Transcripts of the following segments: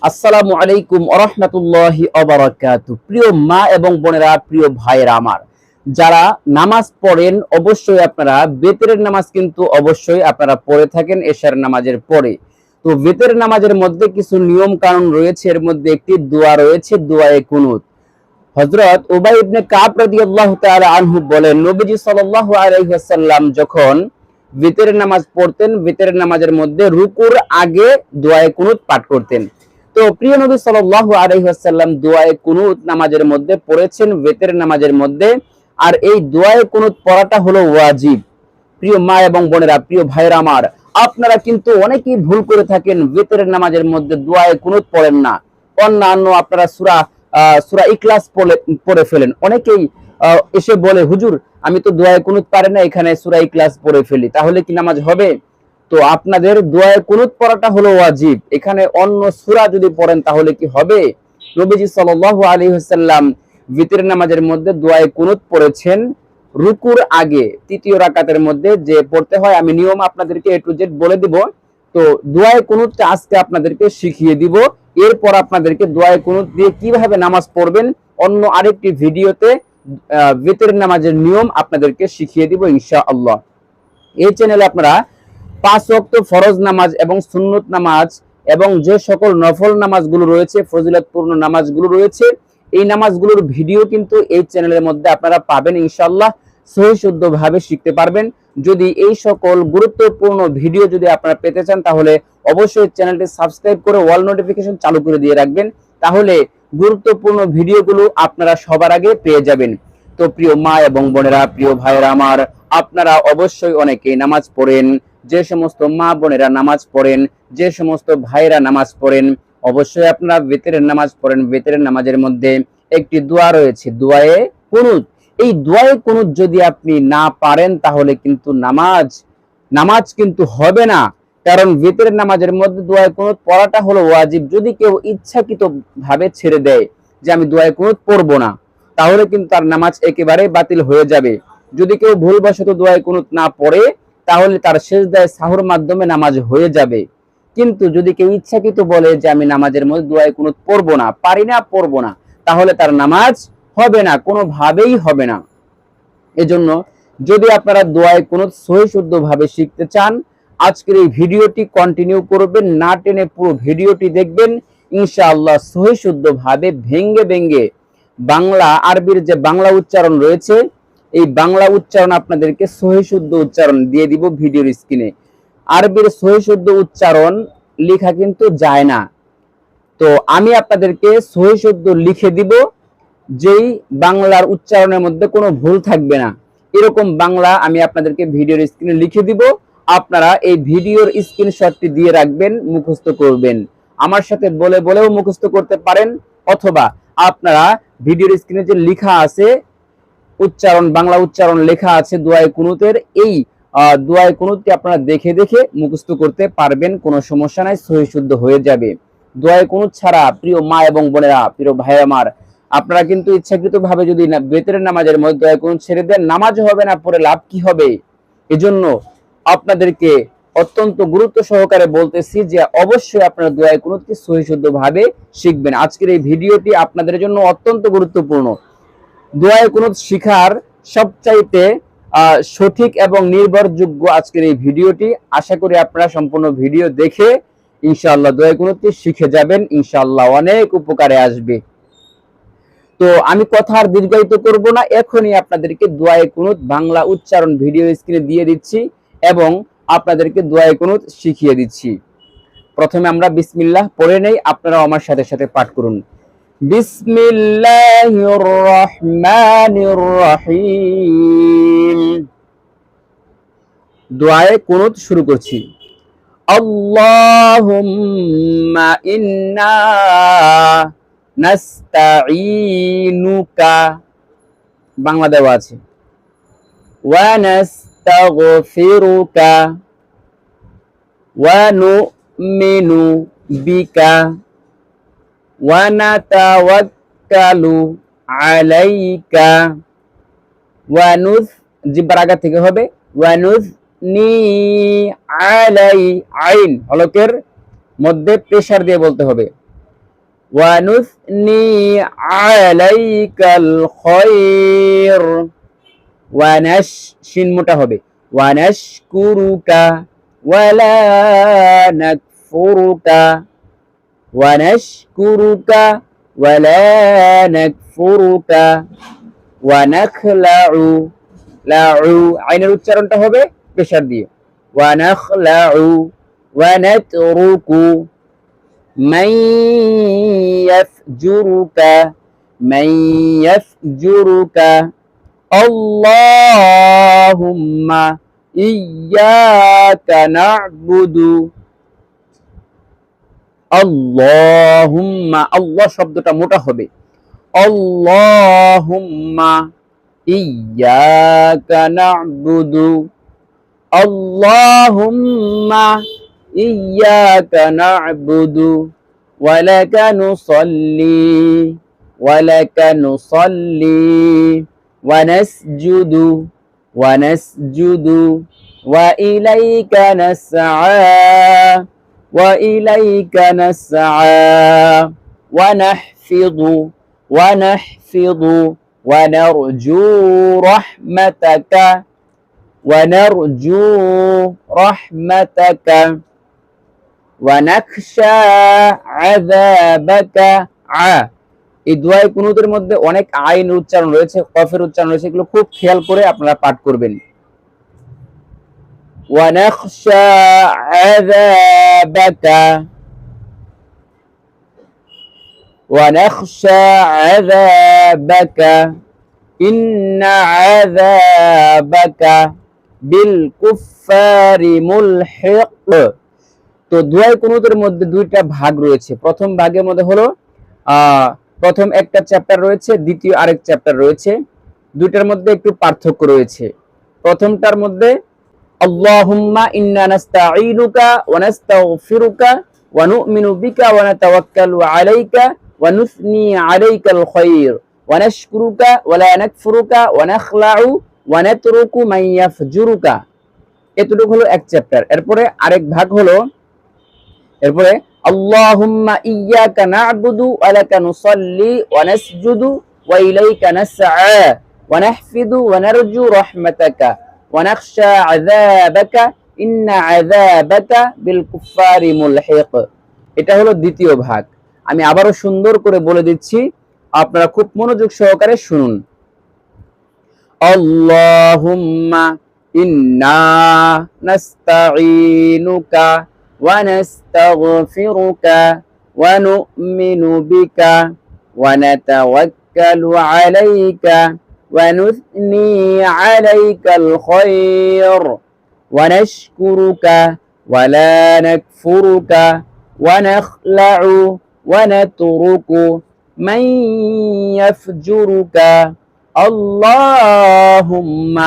আসসালামু আলাইকুম ওয়া রাহমাতুল্লাহি ওয়া বারাকাতুহু। প্রিয় মা এবং বোনেরা, প্রিয় ভাইয়েরা আমার, যারা নামাজ পড়েন অবশ্যই আপনারা বেতের নামাজ কিন্তু অবশ্যই আপনারা পড়ে থাকেন এশার নামাজের পরে। তো বেতের নামাজের মধ্যে কিছু নিয়ম কানুন রয়েছে, এর মধ্যে একটি দোয়া রয়েছে, দোয়ায়ে কুনুত। হযরত উবাই ইবনে কাব রাদিয়াল্লাহু তাআলা আনহু বলেন, নবীজি সাল্লাল্লাহু আলাইহি ওয়াসাল্লাম যখন বিতরের নামাজ পড়তেন, বিতরের নামাজের মধ্যে রুকুর আগে দোয়ায়ে কুনুত পাঠ করতেন। তো প্রিয় নবী সাল্লাল্লাহু আলাইহি ওয়াসাল্লাম দোয়ায়ে কুনুত নামাজের মধ্যে পড়েছেন বিতরের নামাজের মধ্যে, আর এই দোয়ায়ে কুনুত পড়াটা হলো ওয়াজিব। প্রিয় মা এবং বোনেরা, প্রিয় ভাইয়েরা আমার, আপনারা কিন্তু অনেকেই ভুল করে থাকেন, বিতরের নামাজের মধ্যে দোয়ায়ে কুনুত পড়েন না। অন্যান্য আপনারা সূরা ইখলাস পড়ে ফেলেন। অনেকেই এসে বলে, হুজুর আমি তো দোয়ায়ে কুনুত পারি না, এখানে সূরা ইখলাস পড়ে ফেলি, তাহলে কি নামাজ হবে? তো আপনাদের দোয়ায়ে কুনুত পড়াটা হলো ওয়াজিব। এখানে অন্য সূরা যদি পড়েন তাহলে কি হবে? নবীজি সাল্লাল্লাহু আলাইহি ওয়াসাল্লাম বিতরের নামাজের মধ্যে দোয়ায়ে কুনুত পড়েছেন রুকুর আগে, তৃতীয় রাকাতের মধ্যে যে পড়তে হয়। আমি নিয়ম আপনাদেরকে এ টু জেড বলে দিব। তো দোয়ায়ে কুনুতটা আজকে আপনাদেরকে শিখিয়ে দিব। এরপর আপনাদেরকে দোয়ায়ে কুনুত দিয়ে কিভাবে নামাজ পড়বেন অন্য আরেকটি ভিডিওতে বিতরের নামাজের নিয়ম আপনাদেরকে শিখিয়ে দিব ইনশাআল্লাহ। এই চ্যানেলে আপনারা 5 ওয়াক্ত ফরজ নামাজ এবং সুন্নত নামাজ এবং যে সকল নফল নামাজগুলো রয়েছে, ফজিলতপূর্ণ নামাজগুলো রয়েছে, এই নামাজগুলোর ভিডিও কিন্তু এই চ্যানেলের মধ্যে আপনারা পাবেন ইনশাআল্লাহ। সহি শুদ্ধভাবে শিখতে পারবেন। যদি এই সকল গুরুত্বপূর্ণ ভিডিও যদি আপনারা পেতে চান তাহলে অবশ্যই চ্যানেলটি সাবস্ক্রাইব করে অল নোটিফিকেশন চালু করে দিয়ে রাখবেন, তাহলে গুরুত্বপূর্ণ ভিডিওগুলো আপনারা সবার আগে পেয়ে যাবেন। তো প্রিয় মা এবং বোনেরা, প্রিয় ভাইয়েরা আমার, আপনারা অবশ্যই অনেকেই নামাজ পড়েন। যে সমস্ত মা বোনেরা নামাজ পড়েন, যে সমস্ত ভাইয়েরা নামাজ পড়েন, অবশ্যই আপনারা বিতরের নামাজ পড়েন। বিতরের নামাজের মধ্যে একটি দোয়া রয়েছে, দোয়ায়ে কুনুত। এই দোয়ায়ে কুনুত যদি আপনি না পারেন তাহলে কিন্তু নামাজ কিন্তু হবে না। কারণ বিতরের নামাজের মধ্যে দোয়ায়ে কুনুত পড়াটা হলো ওয়াজিব। যদি কেউ ইচ্ছাকৃত ভাবে ছেড়ে দেয় যে আমি দোয়ায়ে কুনুত পড়বো না, তাহলে কিন্তু তার নামাজ একেবারে বাতিল হয়ে যাবে। যদি কেউ ভুলবশত দোয়ায়ে কুনুত না পড়ে তাহলে তার সিজদায়ে সাহুর মাধ্যমে নামাজ হয়ে যাবে। কিন্তু যদি কেউ ইচ্ছাকৃত বলে যে আমি নামাজের মধ্যে দোয়ায়ে কুনুত পড়বো না, পারি না, পড়বো না, তাহলে তার নামাজ হবে না, কোনোভাবেই হবে না। এজন্য যদি আপনারা দোয়ায়ে কুনুত সহি শুদ্ধভাবে শিখতে চান, আজকের এই ভিডিওটি কন্টিনিউ করবেন, না টেনে পুরো ভিডিওটি দেখবেন। ইনশাআল্লাহ সহি শুদ্ধভাবে ভেঙ্গে ভেঙ্গে বাংলা আরবির যে বাংলা উচ্চারণ রয়েছে, এই বাংলা উচ্চারণ আপনাদেরকে সহি শুদ্ধ উচ্চারণ দিয়ে দিব ভিডিওর স্ক্রিনে। আরবির সহি শুদ্ধ উচ্চারণ লেখা কিন্তু যায় না, তো আমি আপনাদেরকে সহি শুদ্ধ লিখে দিব, যেই বাংলার উচ্চারণের মধ্যে কোনো ভুল থাকবে না, এরকম বাংলা আমি আপনাদেরকে ভিডিওর স্ক্রিনে লিখে দিব। আপনারা এই ভিডিওর স্ক্রিনশটটি দিয়ে রাখবেন, মুখস্থ করবেন। আমার সাথে বলে বলেও মুখস্থ করতে পারেন, অথবা আপনারা ভিডিওর স্ক্রিনে যে লেখা আছে উচ্চারণ, বাংলা উচ্চারণ লেখা আছে দোয়ায়ে কুনুতের, এই দোয়ায়ে কুনুতটি আপনারা দেখে দেখে মুখস্থ করতে পারবেন, কোনো সমস্যা নাই, সহি শুদ্ধ হয়ে যাবে। দোয়ায়ে কুনুত ছাড়া প্রিয় মা এবং বোনেরা, প্রিয় ভাই আমার, আপনারা কিন্তু ইচ্ছাকৃতভাবে যদি বিতরের নামাজের মধ্যে দোয়ায়ে কুনুত ছেড়ে দেন, নামাজ হবে না, পরে লাভ কি হবে? এজন্য আপনাদেরকে অত্যন্ত গুরুত্ব সহকারে বলতেছি যে অবশ্যই আপনারা দোয়ায়ে কুনুতকে সহি শুদ্ধভাবে শিখবেন। আজকের এই ভিডিওটি আপনাদের জন্য অত্যন্ত গুরুত্বপূর্ণ। দোয়ায়ে কুনুত শিখার সবচাইতে সঠিক এবং নির্ভরযোগ্য আজকের এই ভিডিওটি। আশা করি আপনারা সম্পূর্ণ ভিডিও দেখে ইনশাআল্লাহ দোয়ায়ে কুনুতটি শিখে যাবেন, ইনশাআল্লাহ অনেক উপকারে আসবে। তো আমি কথা আর দীর্ঘায়িত করব না, এখনই আপনাদেরকে দোয়ায়ে কুনুত বাংলা উচ্চারণ ভিডিও স্ক্রিনে দিয়ে দিচ্ছি এবং আপনাদেরকে দোয়ায়ে কুনুত শিখিয়ে দিচ্ছি। প্রথমে আমরা বিসমিল্লাহ পড়ে নেই, আপনারাও আমার সাথে সাথে পাঠ করুন। বিসমিল্লাহির রহমানির রহিম। দোয়ায়ে কুনুত শুরু করছি। আল্লাহুম্মা ইন্না নাস্তাঈনুকা, বাংলা দেওয়া আছে, ওয়া নাস্তাগফিরুকা ওয়া নুমিনু বিকা ওয়া নাতাওয়াক্কালু আলাইকা ওয়া নুজ, জিহ্বার আগা থেকে হবে, ওয়া নুজনি আলাই, আইন হলকের মধ্যে প্রেসার দিয়ে বলতে হবে, ونثني عليك الخير শিন মোটা হবে ونشكرك ولا نكفرك ونشكرك ولا نكفرك ونخلع লাউ আইনের উচ্চারণটা হবে পেশার দিয়ে ونخلع ونترك من يفجرك من يفجرك اللهم إياك نعبد আল্লাহুম্মা আল্লাহ শব্দটা মোটা হবে আল্লাহুম্মা ইয়্যাকা না'বুদু আল্লাহুম্মা ইয়্যাকা না'বুদু ওয়া লাকা নুসাল্লি ওয়া নাসজুদু ওয়া ইলাইকা নাসআ وإليك نسعى ونحفظ ونرجو رحمتك ونخشى عذابك এই দোয়ায় কুনুতের মধ্যে অনেক আইন উচ্চারণ রয়েছে কফের উচ্চারণ রয়েছে এগুলো খুব খেয়াল করে আপনারা পাঠ করবেন ونخشى عذابك إن عذابك بالكفار ملحق তো দোয়া কুনুতের মধ্যে দুইটা ভাগ রয়েছে প্রথম ভাগের মধ্যে হলো প্রথম একটা চ্যাপ্টার রয়েছে দ্বিতীয় আরেক চ্যাপ্টার রয়েছে দুইটার মধ্যে একটু পার্থক্য রয়েছে প্রথমটার মধ্যে আল্লাহুম্মা ইন্না নাস্তাঈনুকা ওয়া নাস্তাগফিরুকা ওয়া নু'মিনু বিকা ওয়া নাতাওয়াক্কালু আলাইকা ওয়া নুসনি আলাইকাল খায়র ওয়া নাশকুরুকা ওয়া লা নাকফুরুকা ওয়া নাখলাউ ওয়া নাতরুকু মান ইয়াফজুরুকা এতটুকু হলো এক চ্যাপ্টার এরপরে আরেক ভাগ হলো এরপরে আল্লাহুম্মা ইয়্যাকা না'বুদু ওয়া লাকা নুসাল্লি ওয়া নাসজুদু ওয়া ইলাইকা নাসআ ওয়া নাহফিদু ওয়া নারজু রাহমাতাকা ونخشى عذابك إن عذابك بالكفار ملحق এটা হলো দ্বিতীয় ভাগ আমি আবারো সুন্দর করে বলে দিচ্ছি আপনারা খুব মনোযোগ সহকারে শুনুন আল্লাহুম্মা ইন্না নাস্তাঈনুকা ওয়া নাস্তাগফিরুকা ওয়া নু'মিনু বিকা ওয়া নাতাওয়াক্কালু আলাইকা ونثني عليك الخير ونشكرك ولا نكفرك ونخلع ونترك من يفجرك اللهم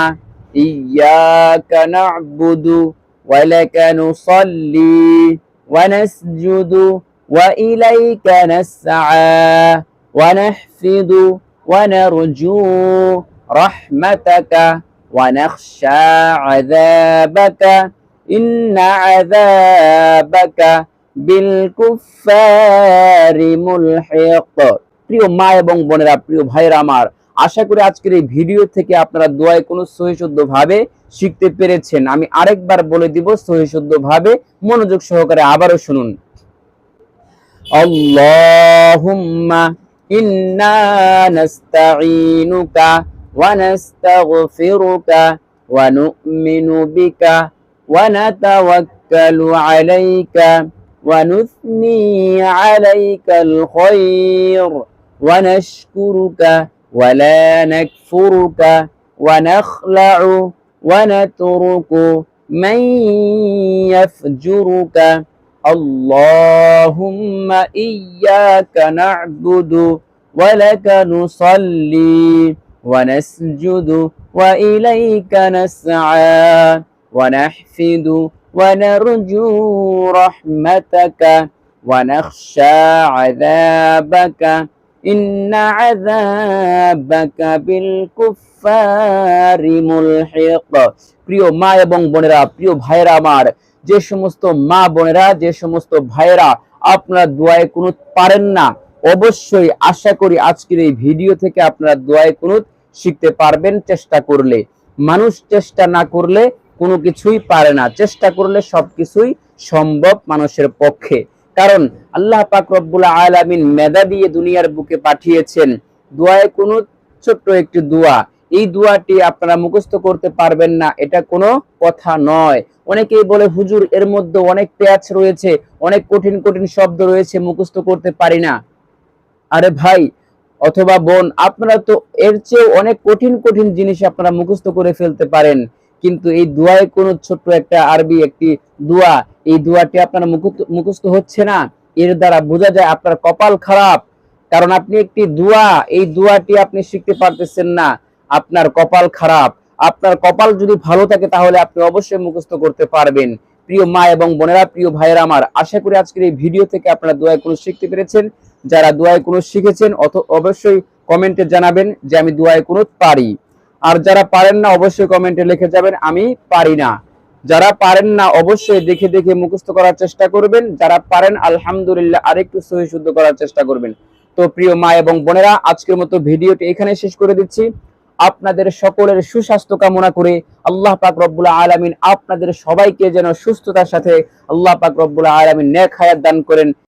إياك نعبد ولك نصلي ونسجد وإليك نسعى ونحفظ ونرجو رحمتك ونخشى عذابك إن عذابك بالكفار ملحق প্রিয় মা এবং বোনেরা প্রিয় ভাইরা আমার আশা করি আজকের এই ভিডিও থেকে আপনারা দোয়ায় কোনো সহিশুদ্ধ ভাবে শিখতে পেরেছেন আমি আরেকবার বলে দিব সহিশুদ্ধ ভাবে মনোযোগ সহকারে আবারো শুনুন আল্লাহুম্মা إنا نستعينك ونستغفرك ونؤمن بك ونتوكل عليك ونثني عليك الخير ونشكرك ولا نكفرك ونخلع ونترك من يفجرك اللهم إياك نعبد ولك نصلي ونسجد وإليك نسعى ونحفد ونرجو رحمتك ونخشى عذابك إن عذابك بالكفار ملحق প্রিয় মা এবং বোনেরা প্রিয় ভাইরা আমার যে সমস্ত মা বোনেরা যে সমস্ত ভাইরা আপনারা দোয়ায় কুনুত পারেন না অবশ্যই আশা করি আজকের এই ভিডিও থেকে আপনারা দোয়া কুনুত শিখতে পারবেন চেষ্টা করলে। মানুষ চেষ্টা না করলে কোনো কিছুই পারে না, চেষ্টা করলে সবকিছুই সম্ভব মানুষের পক্ষে। কারণ আল্লাহ পাক রব্বুল আলামিন মেধা দিয়ে দুনিয়ার বুকে পাঠিয়েছেন। দোয়া কুনুত ছোট্ট একটি দোয়া, এই দোয়াটি আপনারা মুখস্থ করতে পারবেন না এটা কোনো কথা নয়। অনেকেই বলে হুজুর এর মধ্যে অনেক প্যাচ রয়েছে, অনেক কঠিন কঠিন শব্দ রয়েছে, মুখস্থ করতে পারি না। আরে ভাই অথবা বোন, আপনারা তো এর চেয়ে অনেক কঠিন কঠিন জিনিস আপনারা মুখস্থ করে ফেলতে পারেন, কিন্তু এই দোয়ায় কোন ছোট্ট একটা আরবি একটি দোয়া, এই দোয়াটি আপনার মুখস্থ হচ্ছে না, এর দ্বারা বোঝা যায় আপনার কপাল খারাপ। কারণ আপনি একটি দোয়া, এই দোয়াটি আপনি শিখতে পারতেছেন না, আপনার কপাল খারাপ। আপনার কপাল যদি ভালো থাকে তাহলে আপনি অবশ্যই মুখস্থ করতে পারবেন। প্রিয় মা এবং বোনেরা, প্রিয় ভাইয়েরা আমার, আশা করি আজকের এই ভিডিও থেকে আপনারা দোয়া কুনুত শিখতে পেরেছেন। যারা দোয়া কুনুত শিখেছেন অবশ্যই কমেন্টে জানাবেন যে আমি দোয়া কুনুত পারি। আর যারা পারেন না অবশ্যই কমেন্টে লিখে যাবেন আমি পারি না। যারা পারেন না অবশ্যই দেখে দেখে মুখস্থ করার চেষ্টা করবেন, যারা পারেন আলহামদুলিল্লাহ আরেকটু সহি শুদ্ধ করার চেষ্টা করবেন। তো প্রিয় মা এবং বোনেরা, আজকের মতো ভিডিওটি এখানে শেষ করে দিচ্ছি। আপনাদের সকলের সুস্বাস্থ্য কামনা করে আল্লাহ পাক রব্বুল আলামিন আপনাদের সবাইকে যেন সুস্থতার সাথে আল্লাহ পাক রব্বুল আলামিন নেক হায়াত দান করেন।